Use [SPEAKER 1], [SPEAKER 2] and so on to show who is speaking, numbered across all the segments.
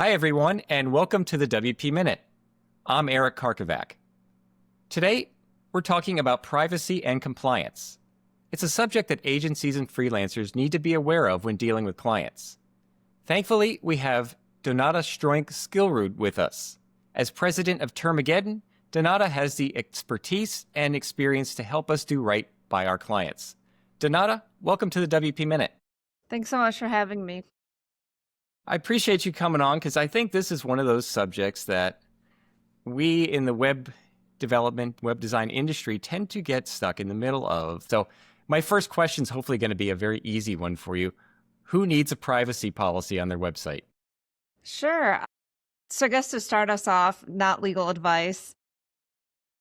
[SPEAKER 1] Hi, everyone, and welcome to the WP Minute. I'm Eric Karkovac. Today, we're talking about privacy and compliance. It's a subject that agencies and freelancers need to be aware of when dealing with clients. Thankfully, we have Donata Stroink-Skillrud with us. As president of Termageddon, Donata has the expertise and experience to help us do right by our clients. Donata, welcome to the WP Minute.
[SPEAKER 2] Thanks so much for having me.
[SPEAKER 1] I appreciate you coming on because I think this is one of those subjects that we in the web development, web design industry tend to get stuck in the middle of. So my first question is hopefully going to be a very easy one for you. Who needs a privacy policy on their website?
[SPEAKER 2] Sure. So I guess to start us off, not legal advice,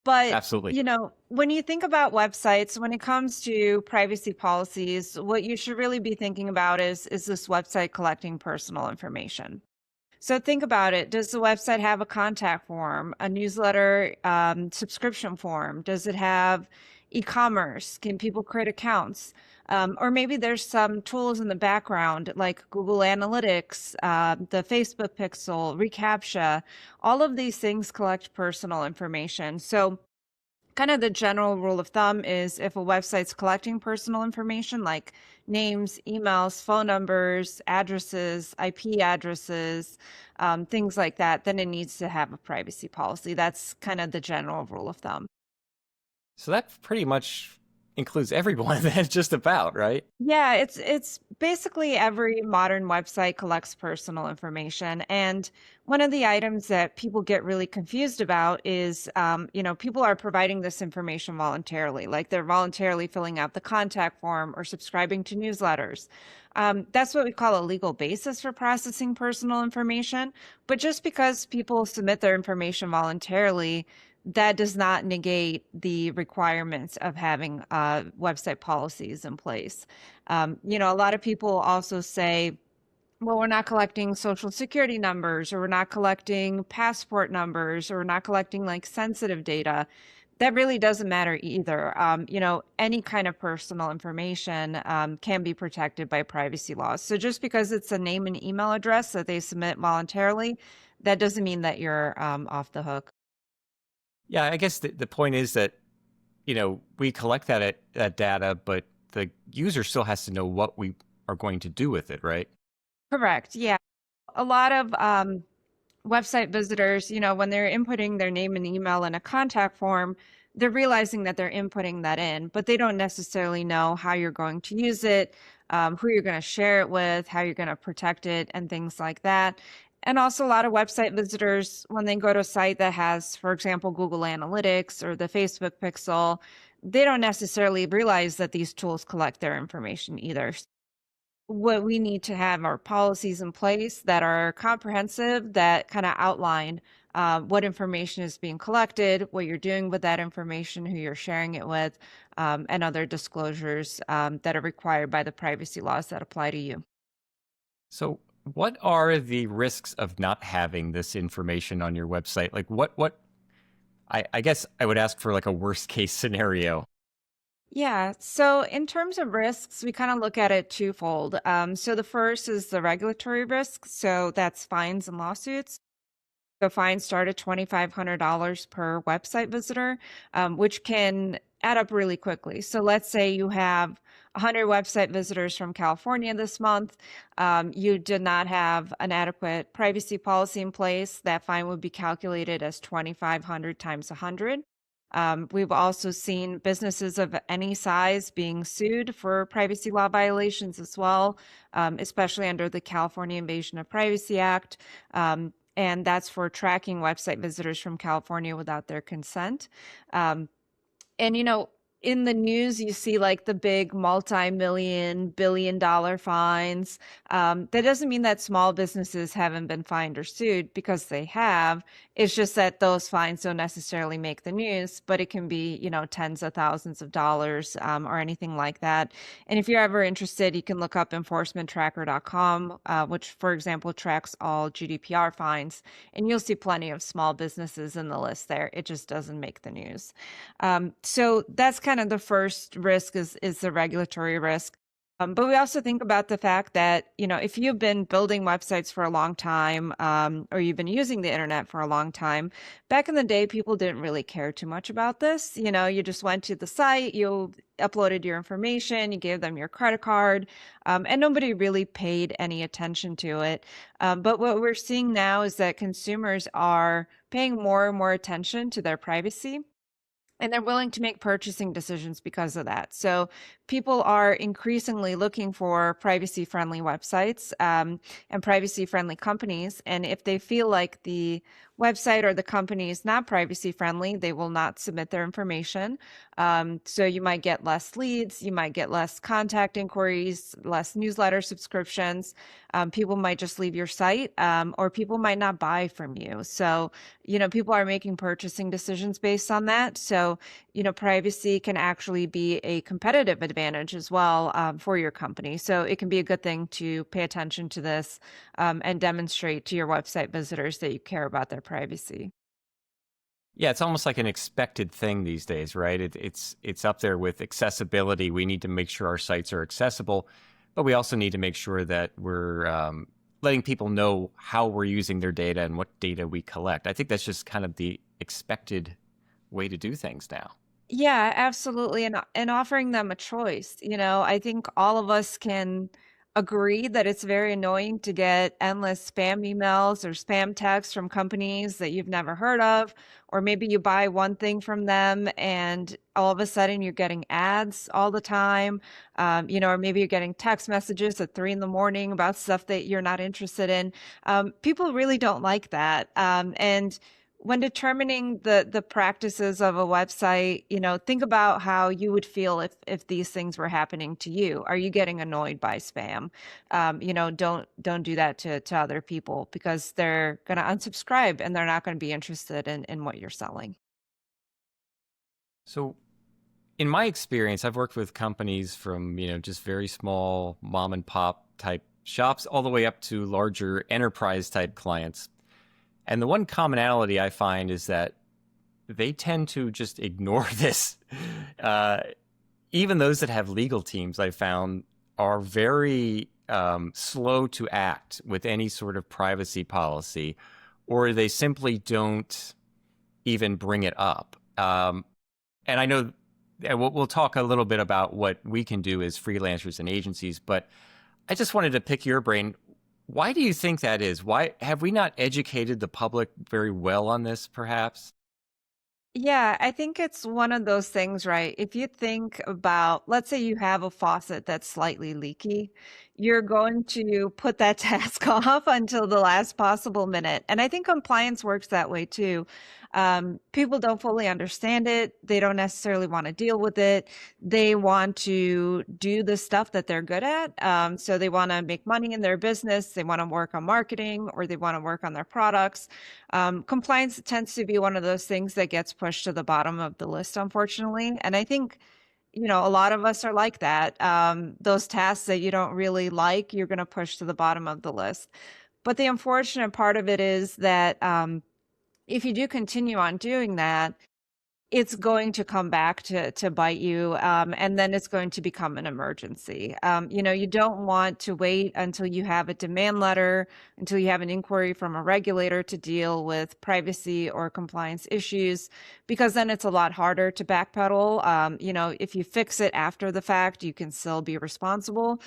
[SPEAKER 2] but
[SPEAKER 1] Absolutely.
[SPEAKER 2] when you think about websites, when it comes to privacy policies, what you should really be thinking about is this website collecting personal information. So think about it. Does the website have a contact form, a newsletter subscription form? Does it have e-commerce? Can people create accounts? Or maybe there's some tools in the background like Google Analytics, the Facebook Pixel, reCAPTCHA. All of these things collect personal information. So kind of the general rule of thumb is if a website's collecting personal information like names, emails, phone numbers, addresses, IP addresses, things like that, then it needs to have a privacy policy. That's kind of the general rule of thumb.
[SPEAKER 1] So that pretty much includes everyone that's just about, right?
[SPEAKER 2] Yeah, it's basically every modern website collects personal information. And one of the items that people get really confused about is, people are providing this information voluntarily, like they're voluntarily filling out the contact form or subscribing to newsletters. That's what we call a legal basis for processing personal information. But just because people submit their information voluntarily, that does not negate the requirements of having website policies in place. A lot of people also say, well, we're not collecting social security numbers, or we're not collecting passport numbers, or we're not collecting like sensitive data. That really doesn't matter either. Any kind of personal information can be protected by privacy laws. So just because it's a name and email address that they submit voluntarily, that doesn't mean that you're off the hook.
[SPEAKER 1] Yeah, I guess the point is that, we collect that data, but the user still has to know what we are going to do with it, right?
[SPEAKER 2] Correct. Yeah. A lot of website visitors, when they're inputting their name and email in a contact form, they're realizing that they're inputting that in, but they don't necessarily know how you're going to use it, who you're going to share it with, how you're going to protect it, and things like that. And also, a lot of website visitors, when they go to a site that has, for example, Google Analytics or the Facebook Pixel, they don't necessarily realize that these tools collect their information either. What we need to have are policies in place that are comprehensive, that kind of outline what information is being collected, what you're doing with that information, who you're sharing it with, and other disclosures that are required by the privacy laws that apply to you.
[SPEAKER 1] So what are the risks of not having this information on your website? Like I guess I would ask for like a worst case scenario.
[SPEAKER 2] Yeah. So in terms of risks, we kind of look at it twofold. So the first is the regulatory risk. So that's fines and lawsuits. So fines start at $2,500 per website visitor, which can add up really quickly. So let's say you have 100 website visitors from California this month. You did not have an adequate privacy policy in place. That fine would be calculated as 2,500 times 100. We've also seen businesses of any size being sued for privacy law violations as well, especially under the California Invasion of Privacy Act. And that's for tracking website visitors from California without their consent. And in the news, you see like the big multi-million, billion-dollar fines. That doesn't mean that small businesses haven't been fined or sued, because they have. It's just that those fines don't necessarily make the news, but it can be, tens of thousands of dollars or anything like that. And if you're ever interested, you can look up enforcementtracker.com, which, for example, tracks all GDPR fines, and you'll see plenty of small businesses in the list there. It just doesn't make the news. So that's kind of the first risk is the regulatory risk. But we also think about the fact that, if you've been building websites for a long time, or you've been using the internet for a long time, back in the day, people didn't really care too much about this. You just went to the site, you uploaded your information, you gave them your credit card, and nobody really paid any attention to it. But what we're seeing now is that consumers are paying more and more attention to their privacy. And they're willing to make purchasing decisions because of that. So people are increasingly looking for privacy-friendly websites, and privacy-friendly companies. And if they feel like the website or the company is not privacy-friendly, they will not submit their information. So you might get less leads, you might get less contact inquiries, less newsletter subscriptions. People might just leave your site, or people might not buy from you. So people are making purchasing decisions based on that. So, privacy can actually be a competitive advantage as well, for your company. So it can be a good thing to pay attention to this, and demonstrate to your website visitors that you care about their privacy.
[SPEAKER 1] Yeah, it's almost like an expected thing these days, right? It's up there with accessibility. We need to make sure our sites are accessible, but we also need to make sure that we're letting people know how we're using their data and what data we collect. I think that's just kind of the expected way to do things now.
[SPEAKER 2] Yeah, absolutely. And offering them a choice. I think all of us can agree that it's very annoying to get endless spam emails or spam texts from companies that you've never heard of, or maybe you buy one thing from them and all of a sudden you're getting ads all the time. Or maybe you're getting text messages at 3 in the morning about stuff that you're not interested in. People really don't like that. And when determining the practices of a website, think about how you would feel if these things were happening to you. Are you getting annoyed by spam? Don't do that to other people, because they're going to unsubscribe and they're not going to be interested in what you're selling.
[SPEAKER 1] So in my experience, I've worked with companies from, just very small mom and pop type shops all the way up to larger enterprise type clients. And the one commonality I find is that they tend to just ignore this. Uh, Even those that have legal teams, I found, are very slow to act with any sort of privacy policy, or they simply don't even bring it up. And I know we'll talk a little bit about what we can do as freelancers and agencies, but I just wanted to pick your brain. Why do you think that is? Why have we not educated the public very well on this, perhaps?
[SPEAKER 2] Yeah, I think it's one of those things, right? If you think about, let's say you have a faucet that's slightly leaky, you're going to put that task off until the last possible minute. And I think compliance works that way too. People don't fully understand it. They don't necessarily want to deal with it. They want to do the stuff that they're good at. So they want to make money in their business. They want to work on marketing, or they want to work on their products. Compliance tends to be one of those things that gets pushed to the bottom of the list, unfortunately. And I think, a lot of us are like that. Those tasks that you don't really like, you're going to push to the bottom of the list. But the unfortunate part of it is that, if you do continue on doing that, it's going to come back to bite you, and then it's going to become an emergency. You don't want to wait until you have a demand letter, until you have an inquiry from a regulator to deal with privacy or compliance issues, because then it's a lot harder to backpedal. If you fix it after the fact, you can still be responsible.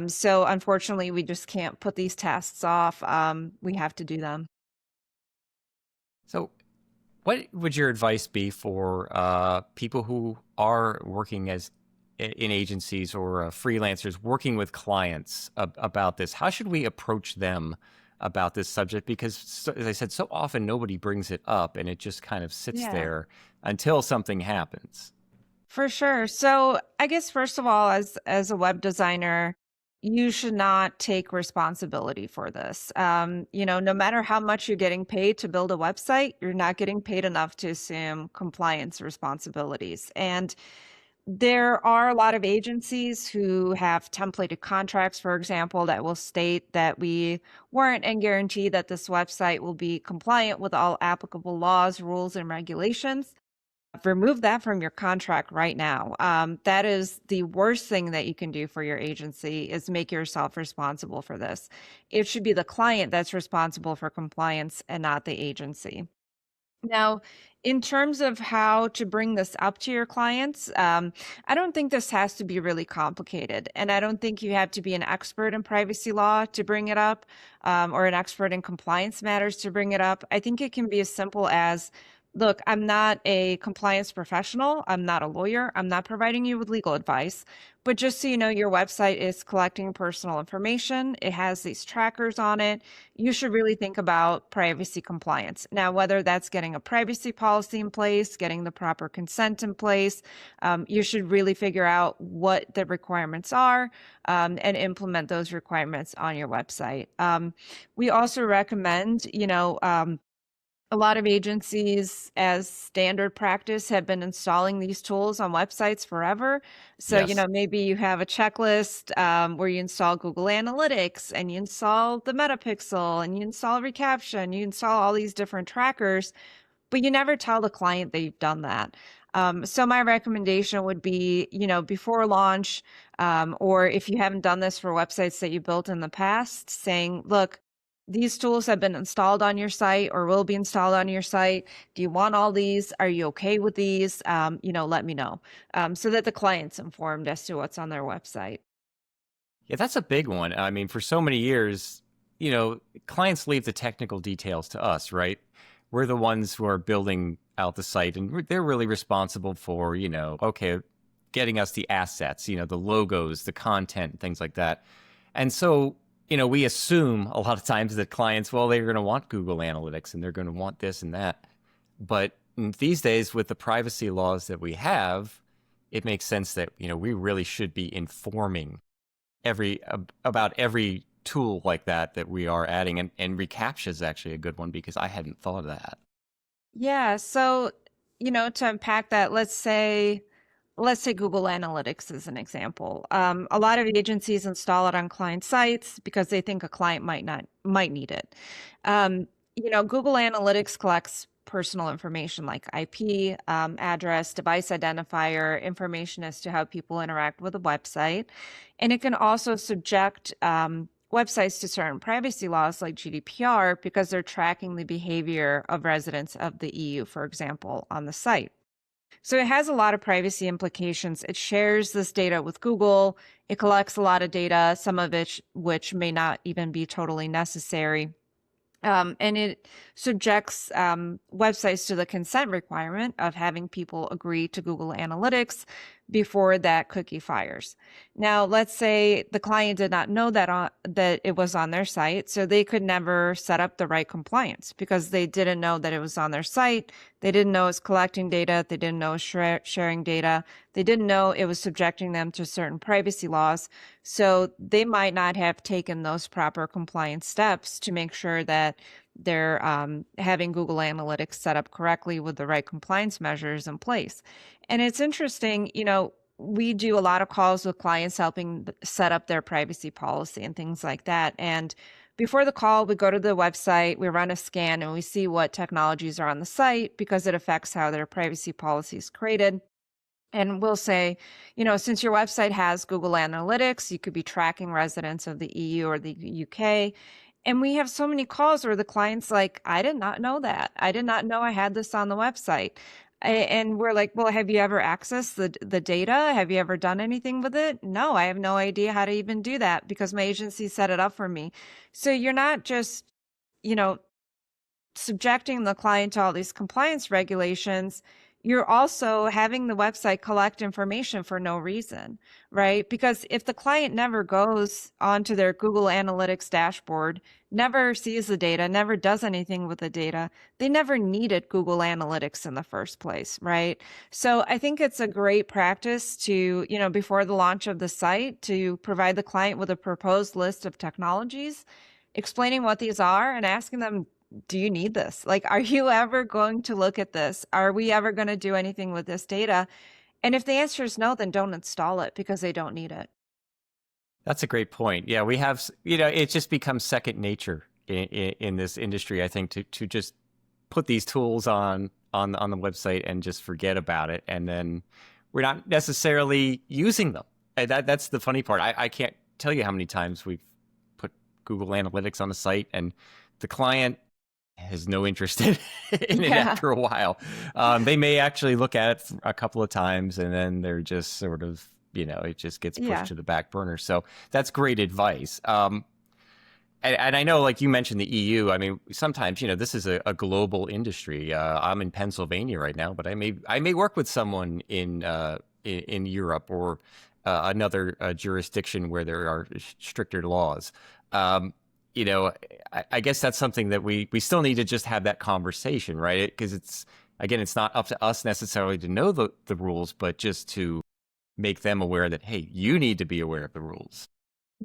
[SPEAKER 2] So unfortunately, we just can't put these tasks off. We have to do them.
[SPEAKER 1] So, what would your advice be for people who are working as in agencies or freelancers working with clients about this? How should we approach them about this subject? Because, as I said, so often nobody brings it up, and it just kind of sits
[SPEAKER 2] Yeah.
[SPEAKER 1] there until something happens.
[SPEAKER 2] For sure. So I guess first of all, as a web designer, you should not take responsibility for this. No matter how much you're getting paid to build a website, you're not getting paid enough to assume compliance responsibilities. And there are a lot of agencies who have templated contracts, for example, that will state that we warrant and guarantee that this website will be compliant with all applicable laws, rules, and regulations. remove that from your contract right now. That is the worst thing that you can do for your agency is make yourself responsible for this. It should be the client that's responsible for compliance and not the agency. Now, in terms of how to bring this up to your clients, I don't think this has to be really complicated. And I don't think you have to be an expert in privacy law to bring it up, or an expert in compliance matters to bring it up. I think it can be as simple as, look, I'm not a compliance professional. I'm not a lawyer. I'm not providing you with legal advice. But just so you know, your website is collecting personal information. It has these trackers on it. You should really think about privacy compliance. Now, whether that's getting a privacy policy in place, getting the proper consent in place, you should really figure out what the requirements are, and implement those requirements on your website. We also recommend, a lot of agencies, as standard practice, have been installing these tools on websites forever. So,
[SPEAKER 1] Yes.
[SPEAKER 2] maybe you have a checklist where you install Google Analytics and you install the Metapixel and you install reCAPTCHA and you install all these different trackers, but you never tell the client that you've done that. So my recommendation would be, before launch, or if you haven't done this for websites that you built in the past, saying, look, these tools have been installed on your site or will be installed on your site. Do you want all these? Are you okay with these? Let me know, so that the client's informed as to what's on their website.
[SPEAKER 1] Yeah, that's a big one. I mean, for so many years, clients leave the technical details to us, right? We're the ones who are building out the site, and they're really responsible for, okay, getting us the assets, the logos, the content, things like that. And so, we assume a lot of times that clients, well, they're going to want Google Analytics and they're going to want this and that. But these days, with the privacy laws that we have, it makes sense that, we really should be informing about every tool like that we are adding. And reCAPTCHA is actually a good one because I hadn't thought of that.
[SPEAKER 2] Yeah. So, to unpack that, let's say Google Analytics is an example. A lot of agencies install it on client sites because they think a client might need it. Google Analytics collects personal information like IP, address, device identifier, information as to how people interact with a website, and it can also subject websites to certain privacy laws like GDPR because they're tracking the behavior of residents of the EU, for example, on the site. So it has a lot of privacy implications. It shares this data with Google. It collects a lot of data, some of it which may not even be totally necessary. And it subjects websites to the consent requirement of having people agree to Google Analytics before that cookie fires. Now, let's say the client did not know that it was on their site, so they could never set up the right compliance because they didn't know that it was on their site. They didn't know it was collecting data. They didn't know it was sharing data. They didn't know it was subjecting them to certain privacy laws. So they might not have taken those proper compliance steps to make sure that they're having Google Analytics set up correctly with the right compliance measures in place. And it's interesting, we do a lot of calls with clients helping set up their privacy policy and things like that. And before the call, we go to the website, we run a scan, and we see what technologies are on the site because it affects how their privacy policy is created. And we'll say, since your website has Google Analytics, you could be tracking residents of the EU or the UK. And we have so many calls where the client's like, I did not know that. I did not know I had this on the website. And we're like, well, have you ever accessed the data? Have you ever done anything with it? No, I have no idea how to even do that because my agency set it up for me. So you're not just, you know, subjecting the client to all these compliance regulations, you're also having the website collect information for no reason, right? Because if the client never goes onto their Google Analytics dashboard, never sees the data, never does anything with the data, they never needed Google Analytics in the first place, right? So I think it's a great practice to, before the launch of the site, to provide the client with a proposed list of technologies, explaining what these are and asking them, do you need this? Like, are you ever going to look at this? Are we ever going to do anything with this data? And if the answer is no, then don't install it because they don't need it.
[SPEAKER 1] That's a great point. Yeah, we have, it just becomes second nature in this industry, I think, to just put these tools on on the website and just forget about it, and then we're not necessarily using them. And that's the funny part. I can't tell you how many times we've put Google Analytics on the site and the client has no interest in it
[SPEAKER 2] Yeah.
[SPEAKER 1] after a while. They may actually look at it a couple of times and then they're just sort of, it just gets pushed
[SPEAKER 2] Yeah.
[SPEAKER 1] to the back burner. So that's great advice. And I know, like you mentioned, the EU. I mean, sometimes this is a global industry. I'm in Pennsylvania right now, but I may work with someone in Europe or another jurisdiction where there are stricter laws. I guess that's something that we still need to just have that conversation, right? Because it's not up to us necessarily to know the rules, but just to make them aware that, hey, you need to be aware of the rules.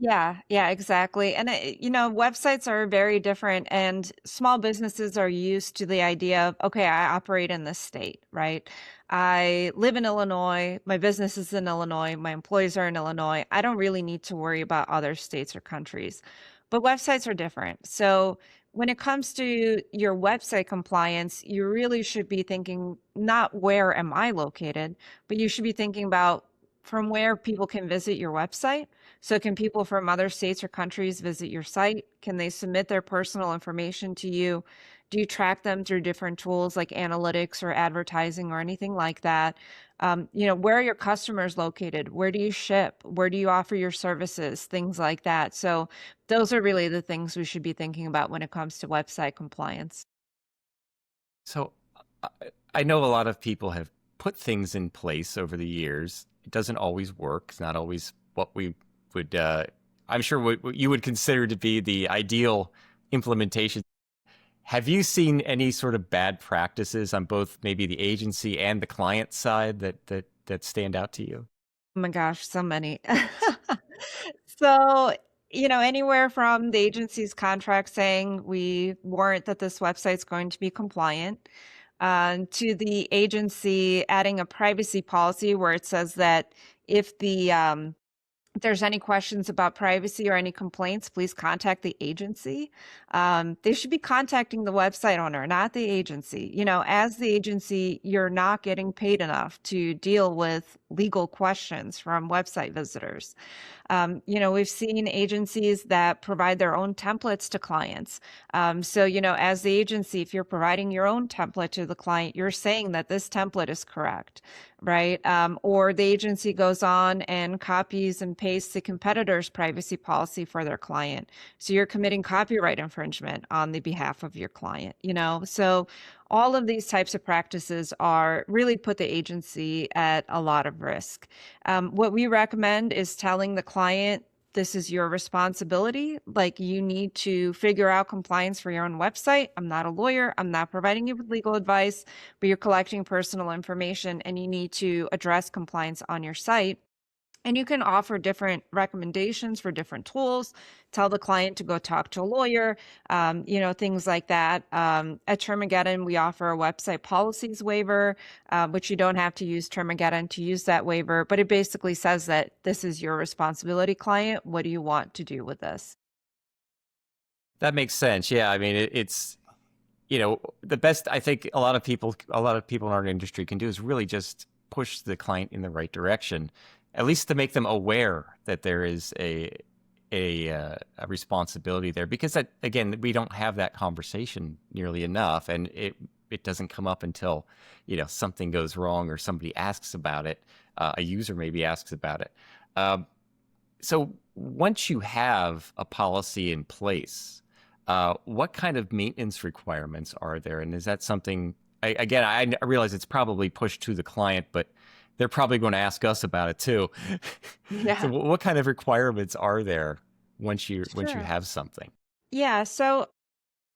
[SPEAKER 2] Yeah, exactly. And websites are very different, and small businesses are used to the idea of, okay, I operate in this state, right? I live in Illinois, my business is in Illinois, my employees are in Illinois. I don't really need to worry about other states or countries. But websites are different. So when it comes to your website compliance, you really should be thinking not where am I located, but you should be thinking about from where people can visit your website. So can people from other states or countries visit your site? Can they submit their personal information to you? Do you track them through different tools like analytics or advertising or anything like that? Where are your customers located? Where do you ship? Where do you offer your services? Things like that. So those are really the things we should be thinking about when it comes to website compliance.
[SPEAKER 1] So I I know a lot of people have put things in place over the years. It doesn't always work. It's not always what we would, I'm sure, what you would consider to be the ideal implementation. Have you seen any sort of bad practices on both maybe the agency and the client side that stand out to you?
[SPEAKER 2] Oh my gosh, so many. So, anywhere from the agency's contract saying we warrant that this website's going to be compliant, to the agency adding a privacy policy where it says that if there's any questions about privacy or any complaints, please contact the agency. They should be contacting the website owner, not the agency. As the agency, you're not getting paid enough to deal with legal questions from website visitors. We've seen agencies that provide their own templates to clients. So, as the agency, if you're providing your own template to the client, you're saying that this template is correct, right? Or the agency goes on and copies and pastes the competitor's privacy policy for their client. So you're committing copyright infringement on the behalf of your client, So all of these types of practices are really put the agency at a lot of risk. What we recommend is telling the client, this is your responsibility. Like, you need to figure out compliance for your own website. I'm not a lawyer. I'm not providing you with legal advice, but you're collecting personal information and you need to address compliance on your site. And you can offer different recommendations for different tools, tell the client to go talk to a lawyer, things like that. At Termageddon, we offer a website policies waiver, which you don't have to use Termageddon to use that waiver, but it basically says that this is your responsibility, client. What do you want to do with this?
[SPEAKER 1] That makes sense. Yeah, I mean, it's the best I think a lot of people in our industry can do is really just push the client in the right direction, at least to make them aware that there is a responsibility there. Because that, again, we don't have that conversation nearly enough, and it doesn't come up until something goes wrong or somebody asks about it. A user maybe asks about it. So once you have a policy in place, what kind of maintenance requirements are there? And is that something, again, I realize it's probably pushed to the client, but they're probably going to ask us about it too. So
[SPEAKER 2] Yeah,
[SPEAKER 1] what kind of requirements are there once you
[SPEAKER 2] sure.
[SPEAKER 1] have something?
[SPEAKER 2] Yeah, so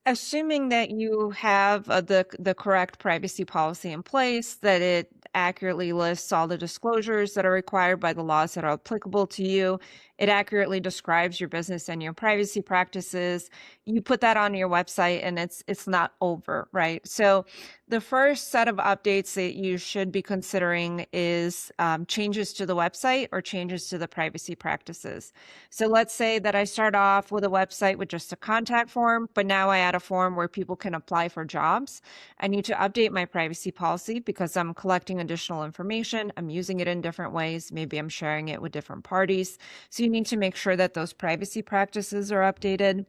[SPEAKER 2] assuming that you have the correct privacy policy in place, that it accurately lists all the disclosures that are required by the laws that are applicable to you, It accurately describes your business and your privacy practices. You put that on your website and it's not over, right? So the first set of updates that you should be considering is changes to the website or changes to the privacy practices. So let's say that I start off with a website with just a contact form, but now I add a form where people can apply for jobs. I need to update my privacy policy because I'm collecting additional information. I'm using it in different ways. Maybe I'm sharing it with different parties. So you need to make sure that those privacy practices are updated.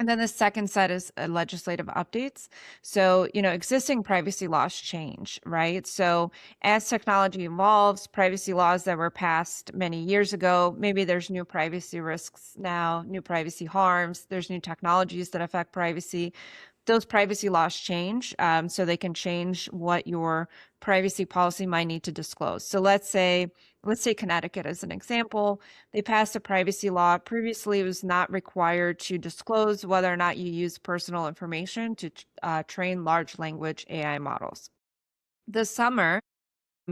[SPEAKER 2] And then the second set is legislative updates. So, existing privacy laws change, right? So as technology evolves, privacy laws that were passed many years ago, maybe there's new privacy risks now, new privacy harms, there's new technologies that affect privacy. Those privacy laws change, so they can change what your privacy policy might need to disclose. So let's say Connecticut as an example. They passed a privacy law. Previously, it was not required to disclose whether or not you use personal information to train large language AI models. This summer,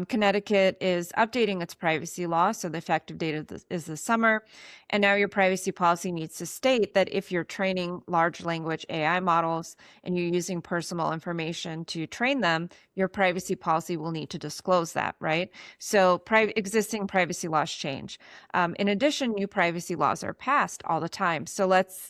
[SPEAKER 2] Connecticut is updating its privacy law, so the effective date is this summer. And now your privacy policy needs to state that if you're training large language AI models and you're using personal information to train them, your privacy policy will need to disclose that, right? So existing privacy laws change. In addition, new privacy laws are passed all the time. So let's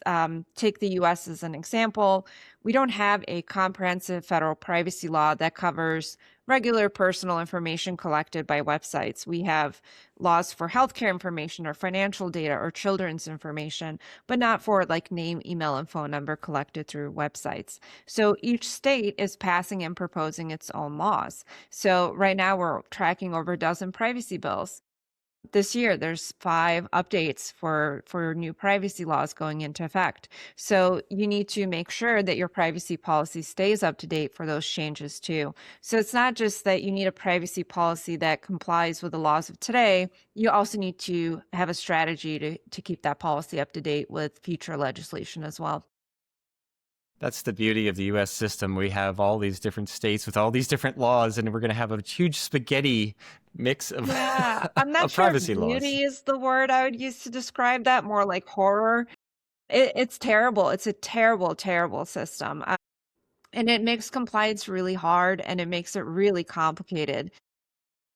[SPEAKER 2] take the US as an example. We don't have a comprehensive federal privacy law that covers regular personal information collected by websites. We have laws for healthcare information or financial data or children's information, but not for like name, email, and phone number collected through websites. So each state is passing and proposing its own laws. So right now we're tracking over a dozen privacy bills. This year, there's 5 updates for new privacy laws going into effect. So you need to make sure that your privacy policy stays up to date for those changes too. So it's not just that you need a privacy policy that complies with the laws of today. You also need to have a strategy to keep that policy up to date with future legislation as well.
[SPEAKER 1] That's the beauty of the US system. We have all these different states with all these different laws, and we're going to have a huge spaghetti mix of,
[SPEAKER 2] I'm not
[SPEAKER 1] of
[SPEAKER 2] sure
[SPEAKER 1] privacy
[SPEAKER 2] if
[SPEAKER 1] laws.
[SPEAKER 2] beauty is the word I would use to describe that, more like horror. It's terrible. It's a terrible, terrible system. And it makes compliance really hard and it makes it really complicated.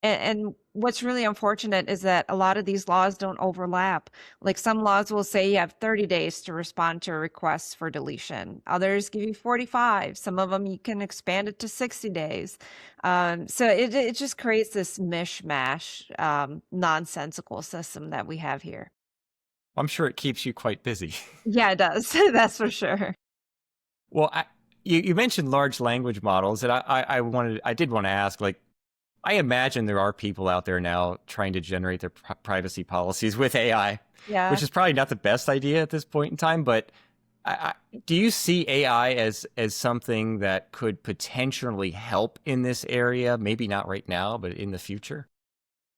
[SPEAKER 2] And what's really unfortunate is that a lot of these laws don't overlap. Like some laws will say you have 30 days to respond to a request for deletion. Others give you 45. Some of them you can expand it to 60 days. So it just creates this mishmash, nonsensical system that we have here.
[SPEAKER 1] I'm sure it keeps you quite busy.
[SPEAKER 2] Yeah, it does. That's for sure.
[SPEAKER 1] Well, you mentioned large language models, and I did want to ask, like, I imagine there are people out there now trying to generate their privacy policies with AI,
[SPEAKER 2] Yeah.
[SPEAKER 1] which is probably not the best idea at this point in time. But do you see AI as something that could potentially help in this area? Maybe not right now, but in the future?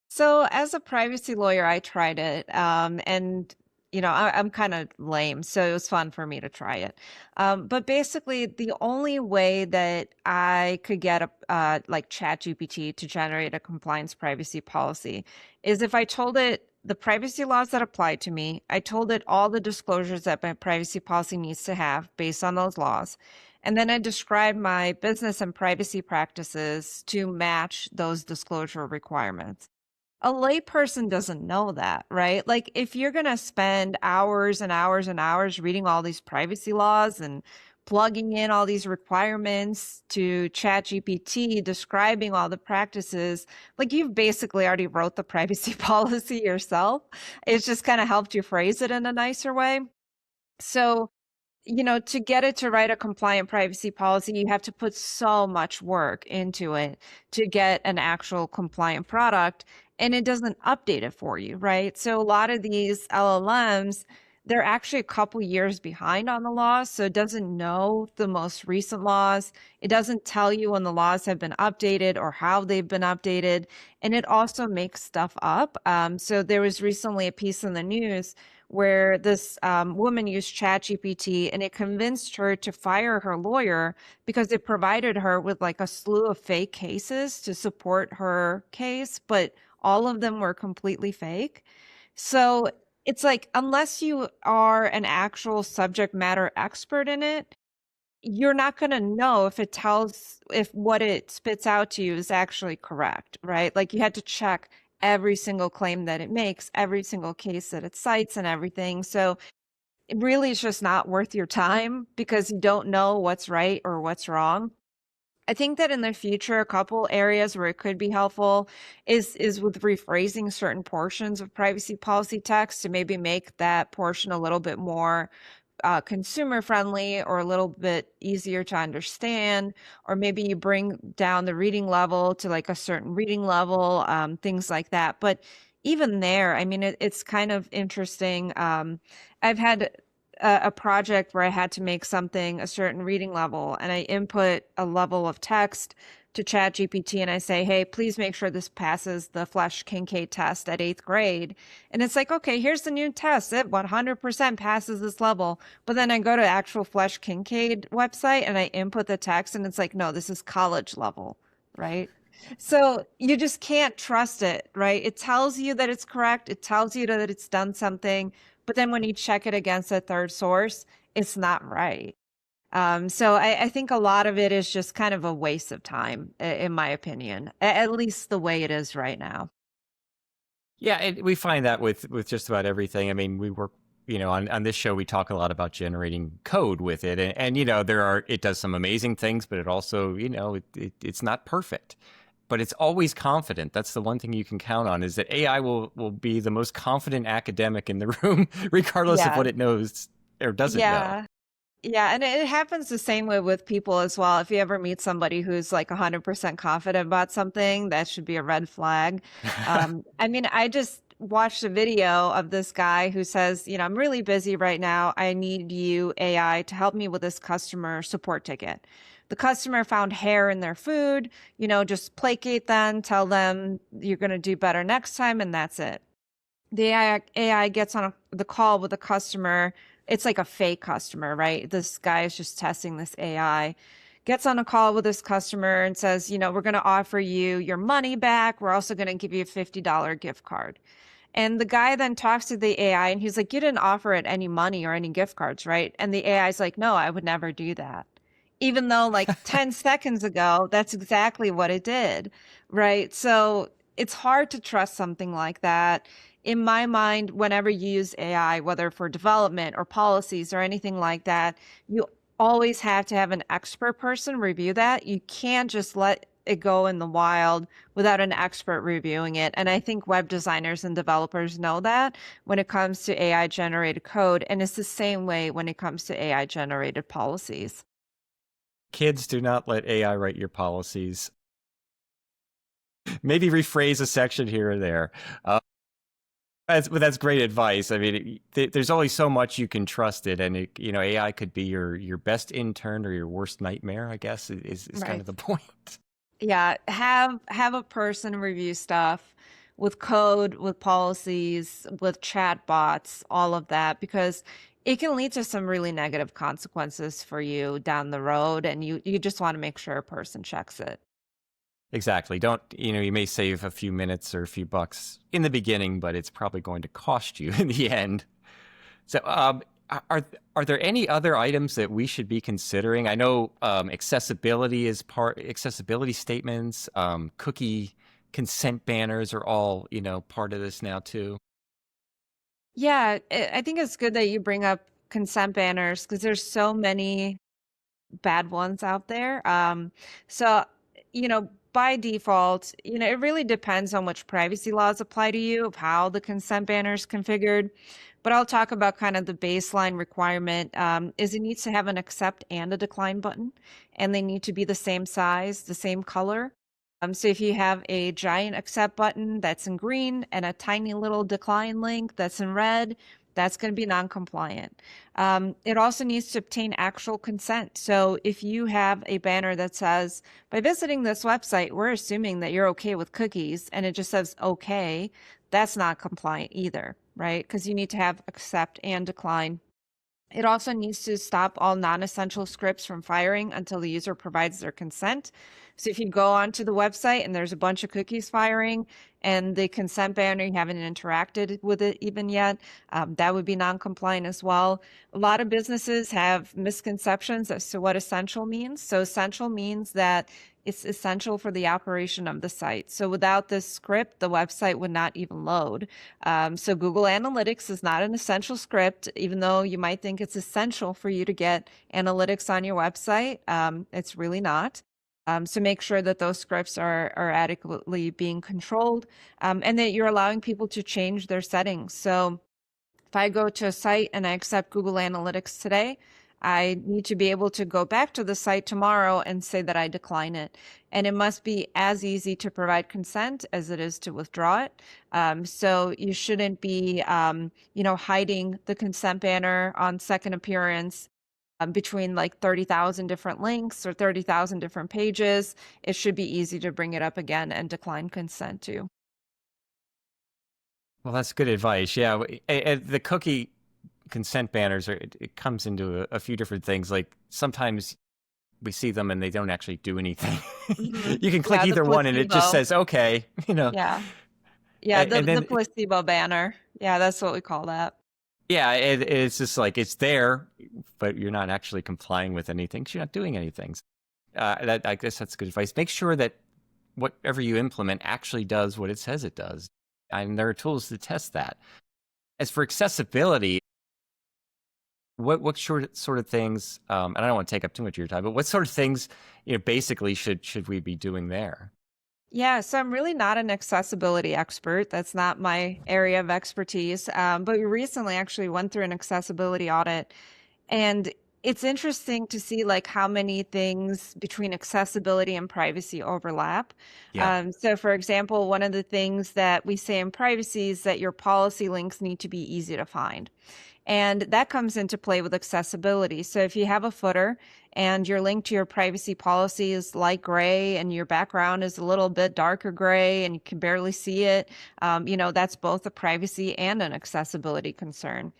[SPEAKER 2] So as a privacy lawyer, I tried it, and I'm kind of lame, so it was fun for me to try it. But basically, the only way that I could get a like ChatGPT to generate a compliance privacy policy is if I told it the privacy laws that apply to me. I told it all the disclosures that my privacy policy needs to have based on those laws. And then I described my business and privacy practices to match those disclosure requirements. A layperson doesn't know that, right? Like if you're going to spend hours and hours and hours reading all these privacy laws and plugging in all these requirements to ChatGPT, describing all the practices, like you've basically already wrote the privacy policy yourself. It's just kind of helped you phrase it in a nicer way. So, to get it to write a compliant privacy policy, you have to put so much work into it to get an actual compliant product, and it doesn't update it for you, right? So a lot of these LLMs, they're actually a couple years behind on the laws, so it doesn't know the most recent laws. It doesn't tell you when the laws have been updated or how they've been updated, and it also makes stuff up. So there was recently a piece in the news where this woman used ChatGPT and it convinced her to fire her lawyer because it provided her with like a slew of fake cases to support her case, but all of them were completely fake. So it's like, unless you are an actual subject matter expert in it, you're not going to know if what it spits out to you is actually correct, right? Like you had to check every single claim that it makes, every single case that it cites and everything. So it really is just not worth your time because you don't know what's right or what's wrong. I think that in the future, a couple areas where it could be helpful is with rephrasing certain portions of privacy policy text to maybe make that portion a little bit more consumer friendly or a little bit easier to understand, or maybe you bring down the reading level to like a certain reading level, things like that. But even there, I mean, it's kind of interesting. I've had a project where I had to make something a certain reading level, and I input a level of text to ChatGPT and I say, hey, please make sure this passes the Flesch Kincaid test at 8th grade. And it's like, okay, here's the new test. It 100% passes this level. But then I go to actual Flesch Kincaid website and I input the text and it's like, no, this is college level, right? So you just can't trust it, right? It tells you that it's correct. It tells you that it's done something. But then when you check it against a third source, it's not right. So I think a lot of it is just kind of a waste of time, in my opinion, at least the way it is right now.
[SPEAKER 1] Yeah, and we find that with just about everything. I mean, we work, on this show we talk a lot about generating code with it, and it does some amazing things, but it also, it's not perfect, but it's always confident. That's the one thing you can count on, is that AI will be the most confident academic in the room, regardless of
[SPEAKER 2] Yeah.
[SPEAKER 1] what it knows or doesn't know.
[SPEAKER 2] Yeah. Yeah, and it happens the same way with people as well. If you ever meet somebody who's like 100% confident about something, that should be a red flag. I mean, I just watched a video of this guy who says, I'm really busy right now. I need you, AI, to help me with this customer support ticket. The customer found hair in their food, just placate them, tell them you're going to do better next time, and that's it. The AI gets on the call with the customer. It's like a fake customer, right? This guy is just testing this AI. Gets on a call with this customer and says, we're going to offer you your money back. We're also going to give you a $50 gift card. And the guy then talks to the AI and he's like, you didn't offer it any money or any gift cards, right? And the AI is like, no, I would never do that. Even though like 10 seconds ago, that's exactly what it did, right? So it's hard to trust something like that. In my mind, whenever you use AI, whether for development or policies or anything like that, you always have to have an expert person review that. You can't just let it go in the wild without an expert reviewing it. And I think web designers and developers know that when it comes to AI generated code. And it's the same way when it comes to AI generated policies.
[SPEAKER 1] Kids, do not let AI write your policies. Maybe rephrase a section here or there. But that's great advice. I mean, there's only so much you can trust it, and AI could be your best intern or your worst nightmare, I guess, is kind
[SPEAKER 2] Right.
[SPEAKER 1] of the point.
[SPEAKER 2] Yeah, have a person review stuff with code, with policies, with chat bots, all of that, because it can lead to some really negative consequences for you down the road, and you just want to make sure a person checks it.
[SPEAKER 1] Exactly. Don't, you may save a few minutes or a few bucks in the beginning, but it's probably going to cost you in the end. So, are there any other items that we should be considering? I know accessibility statements, cookie consent banners are all, part of this now too.
[SPEAKER 2] Yeah, I think it's good that you bring up consent banners because there's so many bad ones out there. So, by default, it really depends on which privacy laws apply to you, of how the consent banner is configured. But I'll talk about kind of the baseline requirement is it needs to have an accept and a decline button, and they need to be the same size, the same color. So if you have a giant accept button that's in green and a tiny little decline link that's in red, that's going to be non-compliant. It also needs to obtain actual consent. So if you have a banner that says, by visiting this website, we're assuming that you're okay with cookies, and it just says okay, that's not compliant either, right? Because you need to have accept and decline. It also needs to stop all non-essential scripts from firing until the user provides their consent. So if you go onto the website and there's a bunch of cookies firing, and the consent banner, you haven't interacted with it even yet, that would be non-compliant as well. A lot of businesses have misconceptions as to what essential means. So essential means that it's essential for the operation of the site. So without this script, the website would not even load. So Google Analytics is not an essential script, even though you might think it's essential for you to get analytics on your website. It's really not. So make sure that those scripts are adequately being controlled, and that you're allowing people to change their settings. So if I go to a site and I accept Google Analytics today, I need to be able to go back to the site tomorrow and say that I decline it. And it must be as easy to provide consent as it is to withdraw it. So you shouldn't be, hiding the consent banner on second appearance between like 30,000 different links or 30,000 different pages. It should be easy to bring it up again and decline consent to.
[SPEAKER 1] Well, that's good advice. Yeah, the cookie consent banners it comes into a few different things. Like sometimes we see them and they don't actually do anything. You can click
[SPEAKER 2] Yeah, the
[SPEAKER 1] either one and it just
[SPEAKER 2] placebo.
[SPEAKER 1] says okay,
[SPEAKER 2] Yeah. Yeah,
[SPEAKER 1] And
[SPEAKER 2] the
[SPEAKER 1] then
[SPEAKER 2] placebo banner. Yeah, that's what we call that.
[SPEAKER 1] yeah, it's just like it's there, but you're not actually complying with anything 'cause you're not doing anything. I guess that's good advice. Make sure that whatever you implement actually does what it says it does. And there are tools to test that. As for accessibility, what sort of things, and I don't want to take up too much of your time, but what sort of things, basically should we be doing there?
[SPEAKER 2] Yeah, so I'm really not an accessibility expert. That's not my area of expertise. But we recently actually went through an accessibility audit, and it's interesting to see like how many things between accessibility and privacy overlap.
[SPEAKER 1] Yeah.
[SPEAKER 2] So for example, one of the things that we say in privacy is that your policy links need to be easy to find. And that comes into play with accessibility. So if you have a footer and your link to your privacy policy is light gray and your background is a little bit darker gray and you can barely see it, that's both a privacy and an accessibility concern.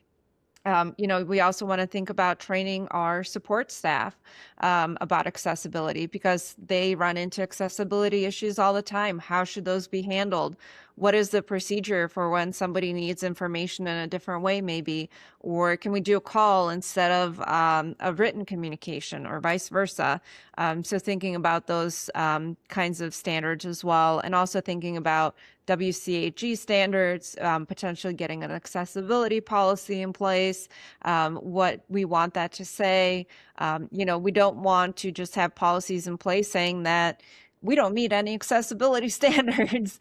[SPEAKER 2] We also want to think about training our support staff about accessibility because they run into accessibility issues all the time. How should those be handled? What is the procedure for when somebody needs information in a different way, maybe? Or can we do a call instead of a written communication or vice versa? So thinking about those kinds of standards as well, and also thinking about WCAG standards, potentially getting an accessibility policy in place, what we want that to say. We don't want to just have policies in place saying that we don't meet any accessibility standards.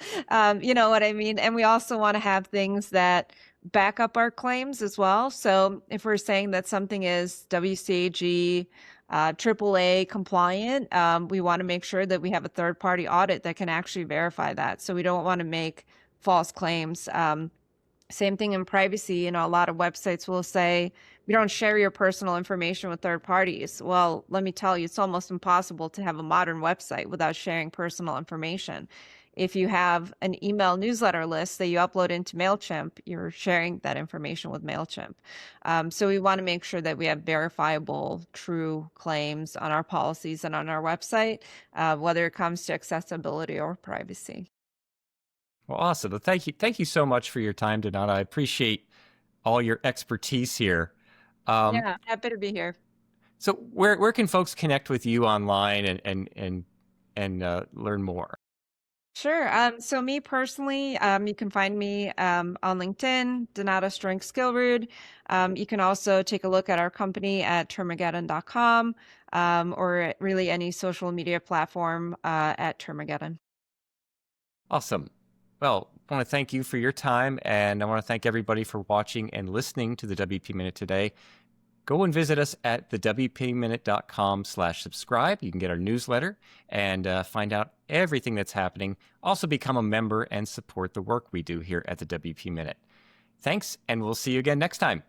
[SPEAKER 2] You know what I mean? And we also want to have things that back up our claims as well. So if we're saying that something is WCAG, AAA compliant, we want to make sure that we have a third party audit that can actually verify that. So we don't want to make false claims. Same thing in privacy. A lot of websites will say, we don't share your personal information with third parties. Well, let me tell you, it's almost impossible to have a modern website without sharing personal information. If you have an email newsletter list that you upload into MailChimp, you're sharing that information with MailChimp. So we want to make sure that we have verifiable, true claims on our policies and on our website, whether it comes to accessibility or privacy.
[SPEAKER 1] Well, awesome. Well, thank you so much for your time, Donata. I appreciate all your expertise here.
[SPEAKER 2] Yeah, happy to be here.
[SPEAKER 1] So where can folks connect with you online and learn more?
[SPEAKER 2] Sure. So me personally, you can find me on LinkedIn, Donata Strength Skillroot. You can also take a look at our company at Termageddon.com, or at really any social media platform at Termageddon.
[SPEAKER 1] Awesome. Well, I want to thank you for your time, and I want to thank everybody for watching and listening to the WP Minute today. Go and visit us at thewpminute.com/subscribe. You can get our newsletter and find out everything that's happening. Also become a member and support the work we do here at the WP Minute. Thanks, and we'll see you again next time.